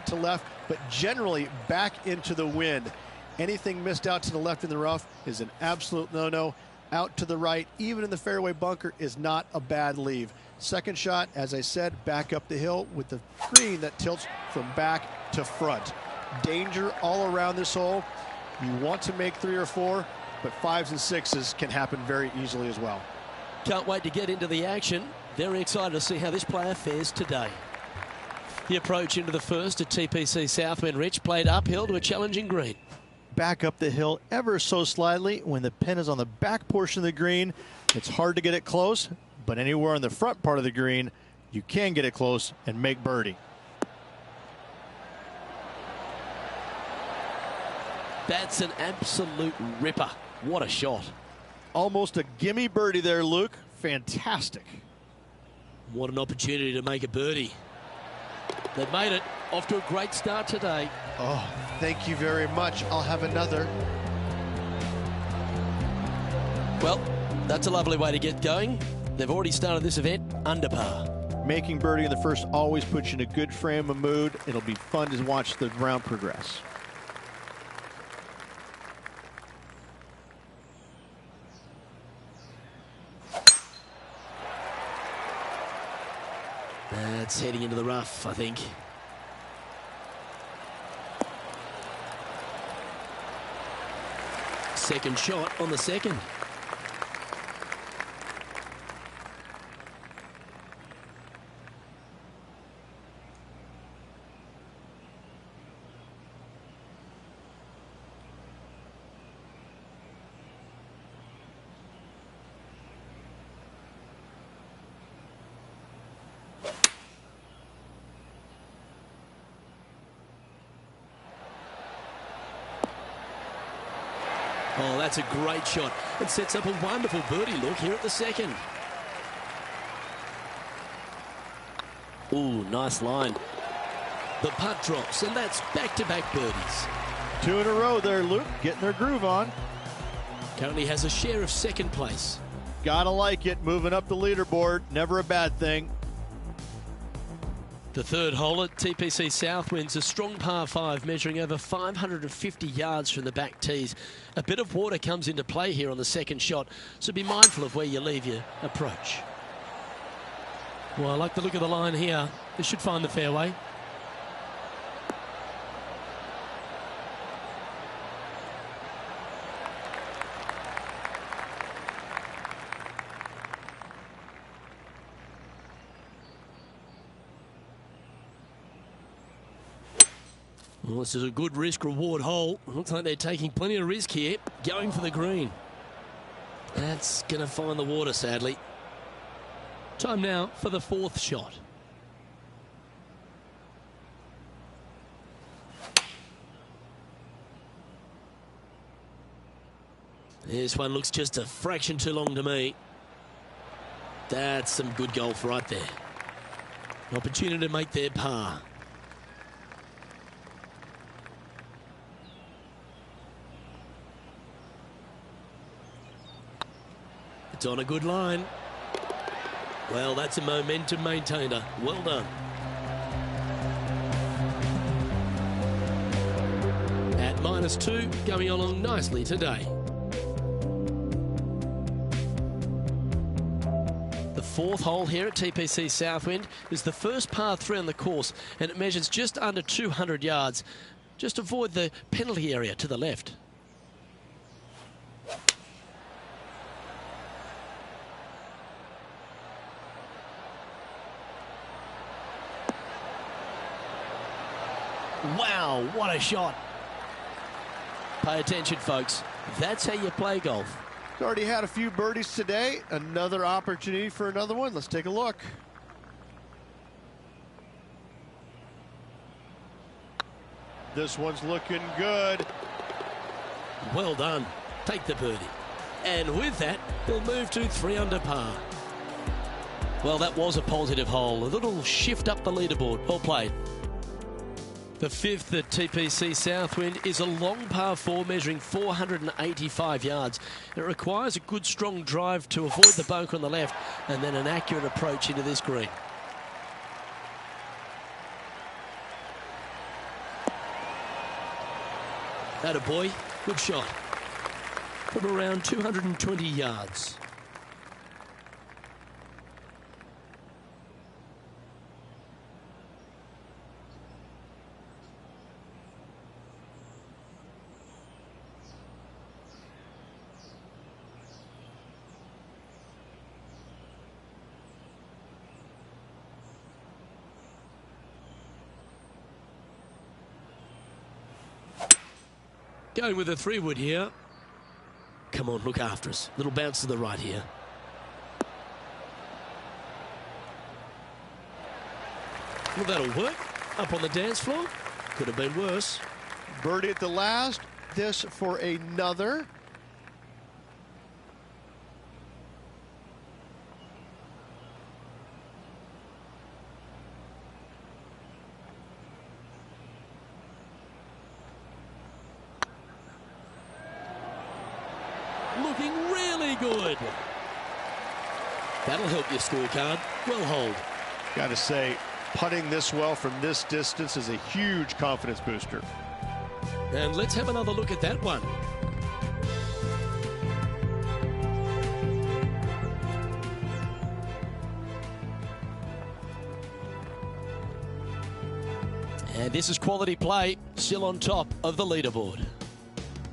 right to left, but generally back into the wind. Anything missed out to the left in the rough is an absolute no-no. Out to the right, even in the fairway bunker, is not a bad leave. Second shot, as I said, back up the hill with the green that tilts from back to front. Danger all around this hole. You want to make 3 or 4, but 5s and 6s can happen very easily as well. Can't wait to get into the action. Very excited to see how this player fares today. The approach into the first at TPC Southwind. Rich played uphill to a challenging green. Back up the hill ever so slightly. When the pin is on the back portion of the green, it's hard to get it close, but anywhere on the front part of the green, you can get it close and make birdie. That's an absolute ripper. What a shot. Almost a gimme birdie there, Luke. Fantastic. What an opportunity to make a birdie. They've made it. Off to a great start today. Oh, thank you very much. I'll have another. Well, that's a lovely way to get going. They've already started this event under par. Making birdie in the first always puts you in a good frame of mood. It'll be fun to watch the round progress. That's heading into the rough, I think. Second shot on the second. Oh, that's a great shot. It sets up a wonderful birdie look here at the second. Ooh, nice line. The putt drops, and that's back-to-back birdies. 2 in a row there, Luke. Getting their groove on. Currently has a share of second place. Gotta like it. Moving up the leaderboard. Never a bad thing. The third hole at TPC Southwind's a strong par 5 measuring over 550 yards from the back tees. A bit of water comes into play here on the second shot, so be mindful of where you leave your approach. Well, I like the look of the line here. This should find the fairway. Well, this is a good risk-reward hole. Looks like they're taking plenty of risk here, going for the green. That's going to find the water, sadly. Time now for the fourth shot. This one looks just a fraction too long to me. That's some good golf right there. An opportunity to make their par. It's on a good line. Well, that's a momentum maintainer. Well done. At -2, going along nicely today. The fourth hole here at TPC Southwind is the first par 3 on the course, and it measures just under 200 yards. Just avoid the penalty area to the left. Wow, what a shot. Pay attention, folks. That's how you play golf. He's already had a few birdies today. Another opportunity for another one. Let's take a look. This one's looking good. Well done. Take the birdie. And with that, he'll move to 3 under par. Well, that was a positive hole. A little shift up the leaderboard. Well played. The fifth at TPC Southwind is a long par 4 measuring 485 yards. It requires a good strong drive to avoid the bunker on the left and then an accurate approach into this green. Atta boy, good shot. From around 220 yards. Going with a 3-wood here. Come on, look after us. Little bounce to the right here. Well, that'll work. Up on the dance floor. Could have been worse. Birdie at the last. This for another. Looking really good. That'll help your scorecard. Well hold. Got to say, putting this well from this distance is a huge confidence booster. And let's have another look at that one. And this is quality play, still on top of the leaderboard.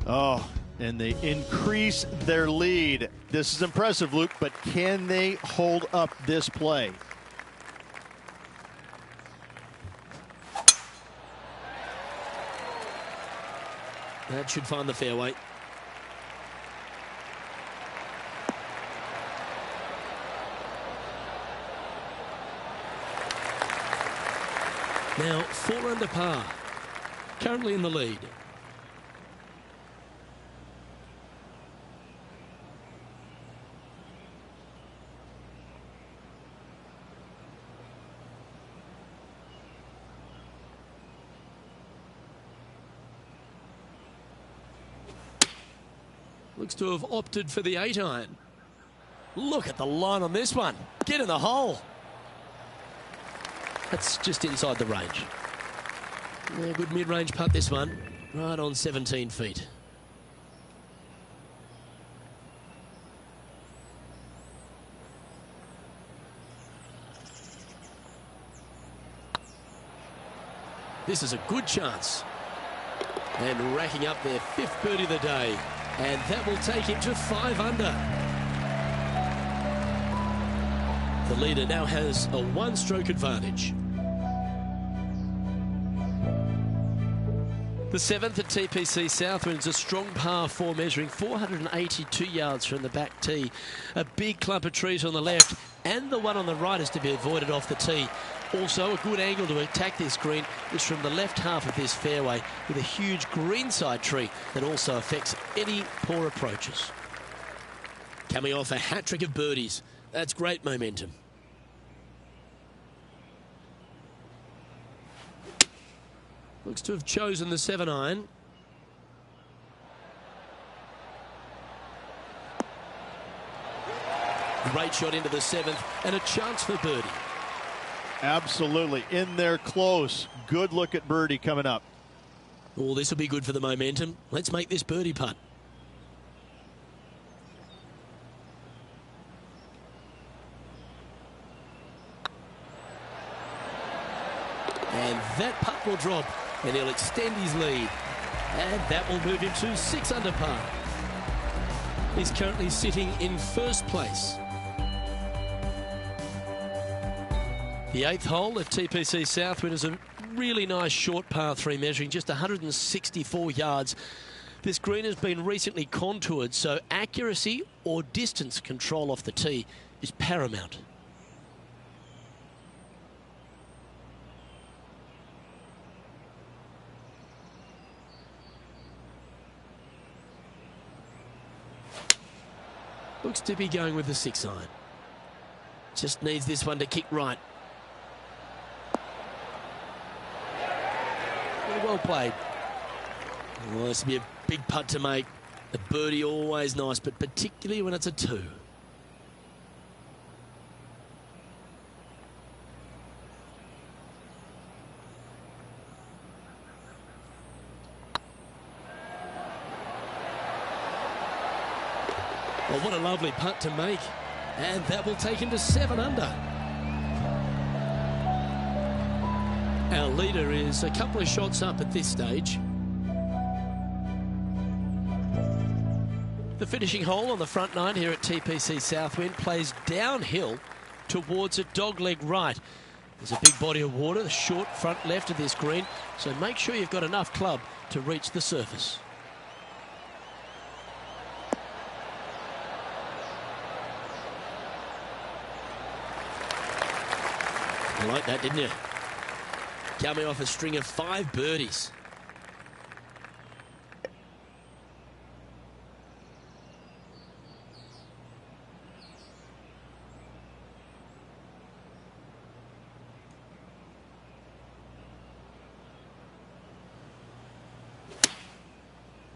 Oh, and they increase their lead. This is impressive, Luke, but can they hold up this play? That should find the fairway. Now, 4 under par. Currently in the lead. Looks to have opted for the 8-iron. Look at the line on this one. Get in the hole. That's just inside the range. Yeah, good mid-range putt this one. Right on 17 feet. This is a good chance. And racking up their 5th birdie of the day. And that will take him to 5 under. The leader now has a 1-stroke advantage. The 7th at TPC Southwind's a strong par 4 measuring 482 yards from the back tee. A big clump of trees on the left and the one on the right is to be avoided off the tee. Also, a good angle to attack this green is from the left half of this fairway with a huge greenside tree that also affects any poor approaches. Coming off a hat-trick of birdies. That's great momentum. Looks to have chosen the 7-iron. Great shot into the 7th and a chance for birdie. Absolutely. In there close. Good look at birdie coming up. Oh, this will be good for the momentum. Let's make this birdie putt. And that putt will drop, and he'll extend his lead. And that will move him to 6 under par. He's currently sitting in 1st place. The 8th hole at TPC Southwind is a really nice short par 3 measuring just 164 yards. This green has been recently contoured, so accuracy or distance control off the tee is paramount. Looks to be going with the 6-iron. Just needs this one to kick right. Well played. Well, this will be a big putt to make. A birdie always nice, but particularly when it's a 2. Well, what a lovely putt to make. And that will take him to 7 under. Our leader is a couple of shots up at this stage. The finishing hole on the front 9 here at TPC Southwind plays downhill towards a dogleg right. There's a big body of water, the short front left of this green, so make sure you've got enough club to reach the surface. You like that, didn't you? Coming off a string of 5 birdies.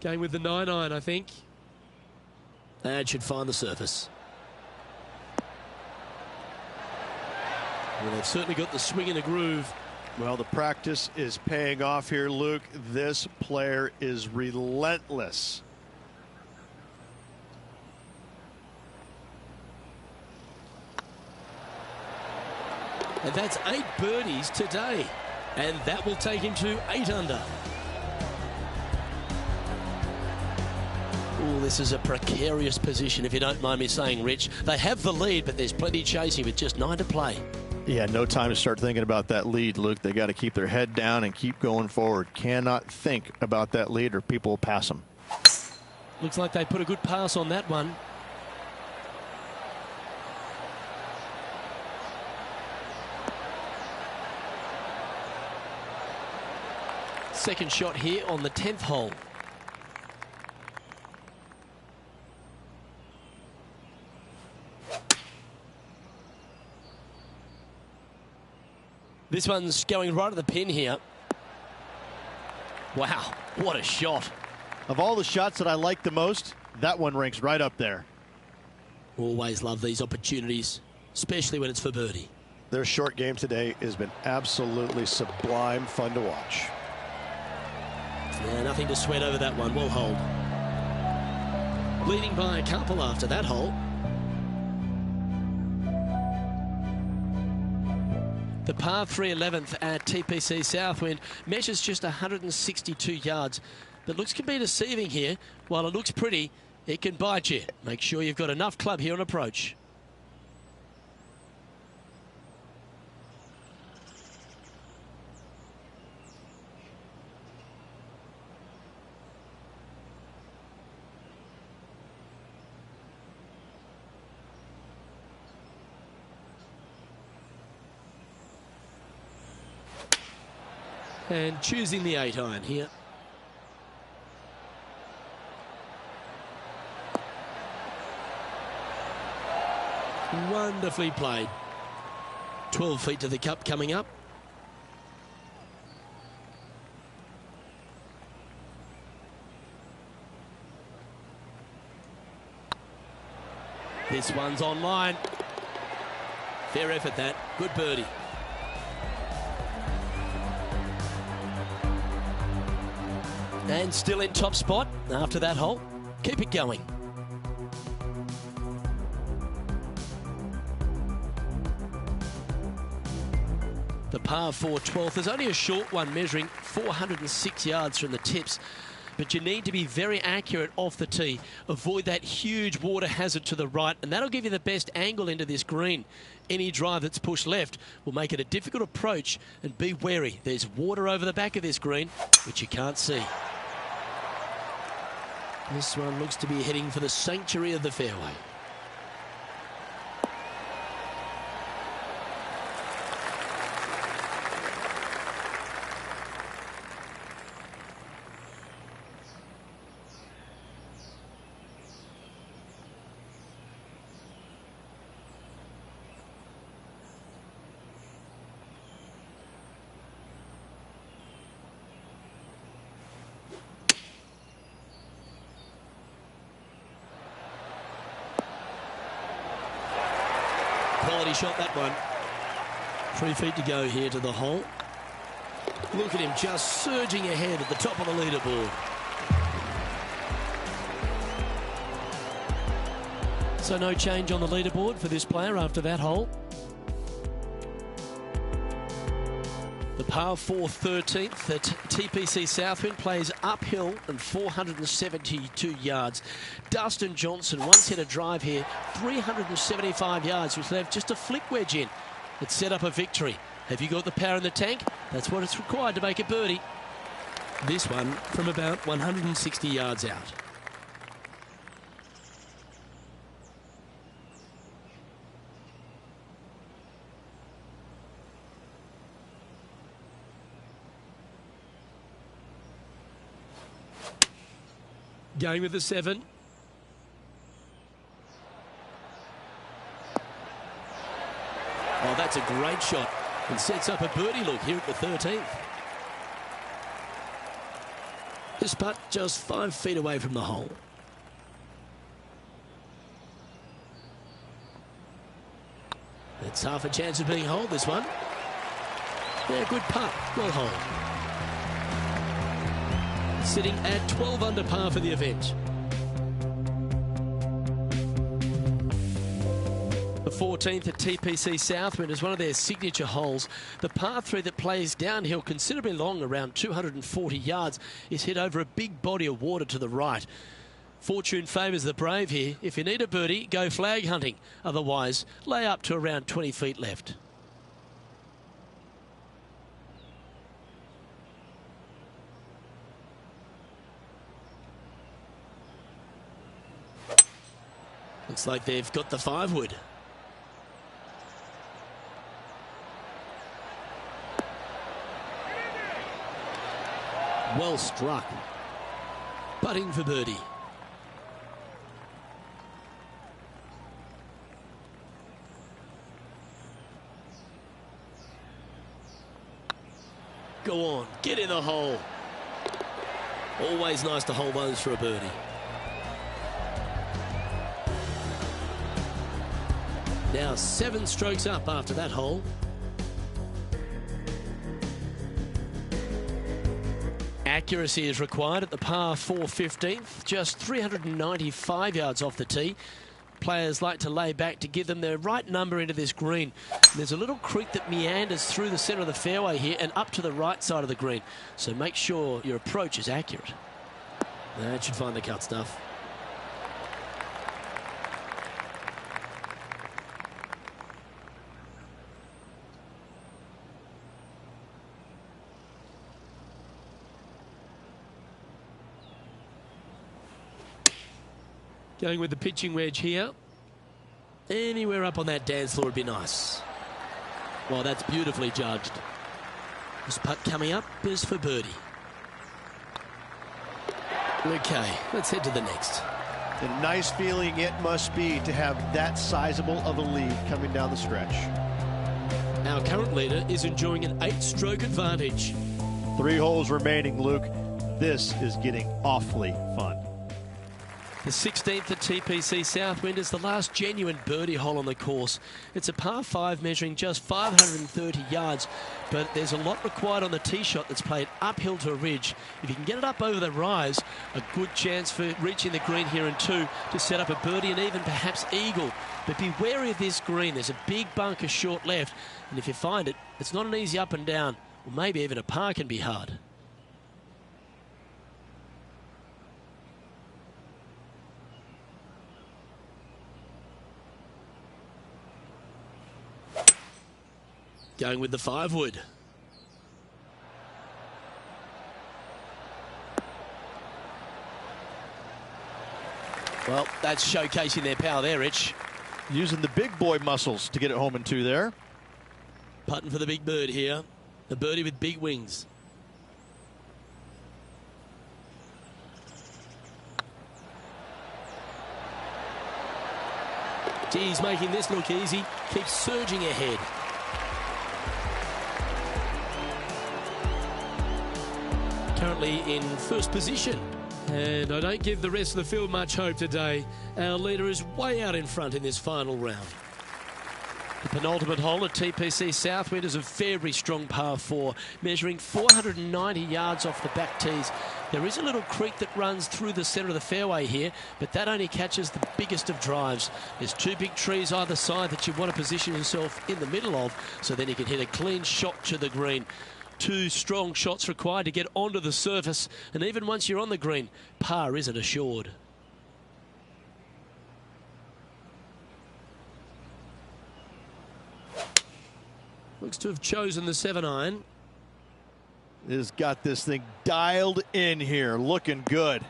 Going with the 9-iron, I think. That should find the surface. Well, they've certainly got the swing and the groove. Well, the practice is paying off here, Luke. This player is relentless. And that's 8 birdies today. And that will take him to 8 under. Oh, this is a precarious position, if you don't mind me saying, Rich. They have the lead, but there's plenty chasing with just 9 to play. Yeah, no time to start thinking about that lead, Luke. They got to keep their head down and keep going forward. Cannot think about that lead or people will pass them. Looks like they put a good pass on that one. Second shot here on the 10th hole. This one's going right at the pin here. Wow, what a shot. Of all the shots that I like the most, that one ranks right up there. Always love these opportunities, especially when it's for birdie. Their short game today has been absolutely sublime fun to watch. Yeah, nothing to sweat over that one. We'll hold. Leading by a couple after that hole. The par 3 11th at TPC Southwind measures just 162 yards. But looks can be deceiving here. While it looks pretty, it can bite you. Make sure you've got enough club here on approach. And choosing the 8-iron here. Wonderfully played. 12 feet to the cup coming up. This one's online. Fair effort that. Good birdie. And still in top spot after that hole. Keep it going. The par 4 12th is only a short one, measuring 406 yards from the tips. But you need to be very accurate off the tee. Avoid that huge water hazard to the right, and that'll give you the best angle into this green. Any drive that's pushed left will make it a difficult approach, and be wary. There's water over the back of this green, which you can't see. This one looks to be heading for the sanctuary of the fairway. Quality shot, that one. 3 feet to go here to the hole. Look at him just surging ahead at the top of the leaderboard. So no change on the leaderboard for this player after that hole. The par 4 13th at TPC Southwind plays uphill and 472 yards. Dustin Johnson once hit a drive here, 375 yards, which left just a flick wedge in. It set up a victory. Have you got the power in the tank? That's what it's required to make a birdie. This one from about 160 yards out. Going with the 7. Oh, that's a great shot and sets up a birdie look here at the 13th. This putt just 5 feet away from the hole. It's half a chance of being holed, this one. Yeah, good putt. Well holed. Sitting at 12 under par for the event. The 14th at TPC Southwind is one of their signature holes. The par 3 that plays downhill considerably long, around 240 yards, is hit over a big body of water to the right. Fortune favours the brave here. If you need a birdie, go flag hunting. Otherwise, lay up to around 20 feet left. Looks like they've got the 5-wood. Well struck. Putting for birdie. Go on, get in the hole. Always nice to hold those for a birdie. Now 7 strokes up after that hole. Accuracy is required at the par 4 15th, just 395 yards off the tee. Players like to lay back to give them the right number into this green. There's a little creek that meanders through the centre of the fairway here and up to the right side of the green. So make sure your approach is accurate. That should find the cut stuff. Going with the pitching wedge here. Anywhere up on that dance floor would be nice. Well, that's beautifully judged. This putt coming up is for birdie. Okay, let's head to the next. A nice feeling it must be to have that sizable of a lead coming down the stretch. Our current leader is enjoying an 8-stroke advantage. 3 holes remaining, Luke. This is getting awfully fun. The 16th at TPC Southwind is the last genuine birdie hole on the course. It's a par 5 measuring just 530 yards, but there's a lot required on the tee shot that's played uphill to a ridge. If you can get it up over the rise, a good chance for reaching the green here in 2 to set up a birdie and even perhaps eagle. But be wary of this green. There's a big bunker short left, and if you find it, it's not an easy up and down, or maybe even a par can be hard. Going with the 5-wood. Well, that's showcasing their power there, Rich. Using the big boy muscles to get it home in 2 there. Putting for the big bird here. The birdie with big wings. Geez, making this look easy. Keeps surging ahead. Currently in first position. And I don't give the rest of the field much hope today. Our leader is way out in front in this final round. The Penultimate hole at TPC Southwind is a very strong par 4, measuring 490 yards off the back tees. There is a little creek that runs through the centre of the fairway here, but that only catches the biggest of drives. There's 2 big trees either side that you want to position yourself in the middle of, so then you can hit a clean shot to the green. 2 strong shots required to get onto the surface, and even once you're on the green, par isn't assured. Looks to have chosen the 7-iron. Has got this thing dialed in here, looking good.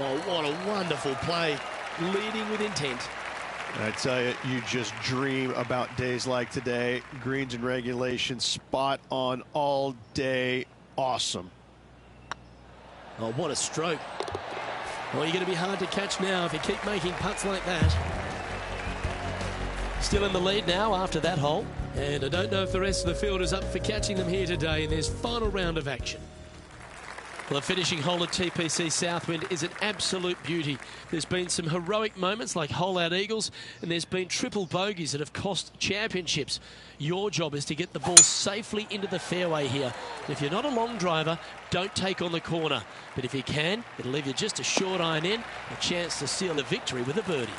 Oh, what a wonderful play, leading with intent. I tell you, you just dream about days like today. Greens and regulation, spot on all day, awesome. Oh, what a stroke. Well, you're going to be hard to catch now if you keep making putts like that. Still in the lead now after that hole, and I don't know if the rest of the field is up for catching them here today in this final round of action. Well, the finishing hole at TPC Southwind is an absolute beauty. There's been some heroic moments like hole-out eagles, and there's been triple bogeys that have cost championships. Your job is to get the ball safely into the fairway here. If you're not a long driver, don't take on the corner. But if you can, it'll leave you just a short iron in, a chance to seal the victory with a birdie.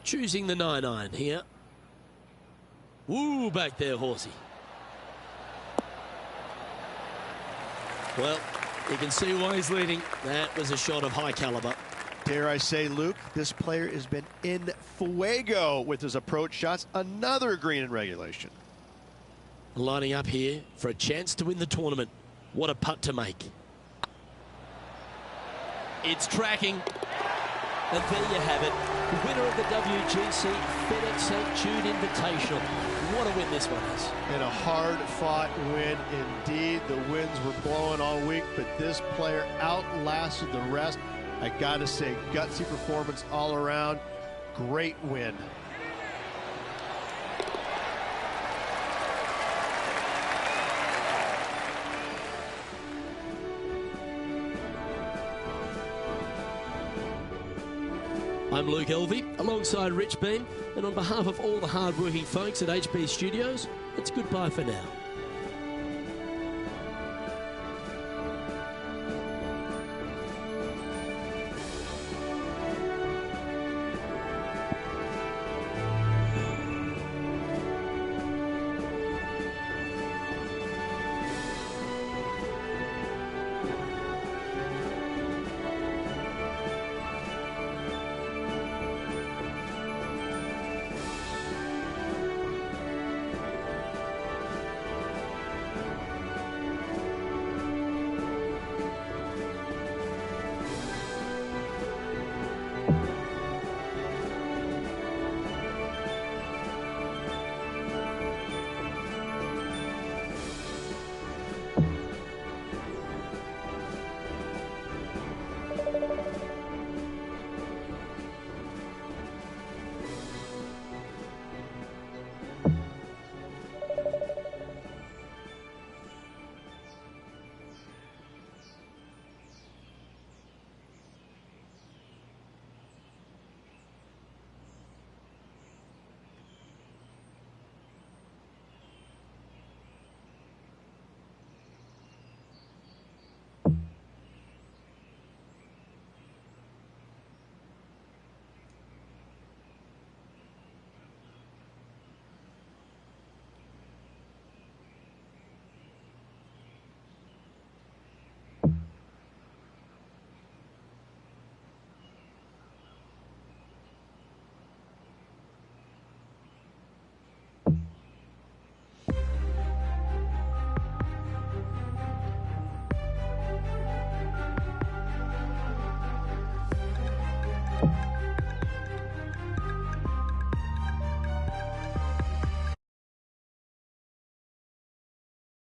Choosing the 9-iron here. Woo, back there, horsey. Well, you can see why he's leading. That was a shot of high caliber. Dare I say, Luke, this player has been in fuego with his approach shots. Another green in regulation. Lining up here for a chance to win the tournament. What a putt to make. It's tracking. And there you have it. Winner of the WGC FedEx St. Jude Invitational. What a win this one is. And a hard-fought win indeed. The winds were blowing all week, but this player outlasted the rest. I gotta say, gutsy performance all around. Great win. I'm Luke Elvey, alongside Rich Beam, and on behalf of all the hard-working folks at HB Studios, it's goodbye for now.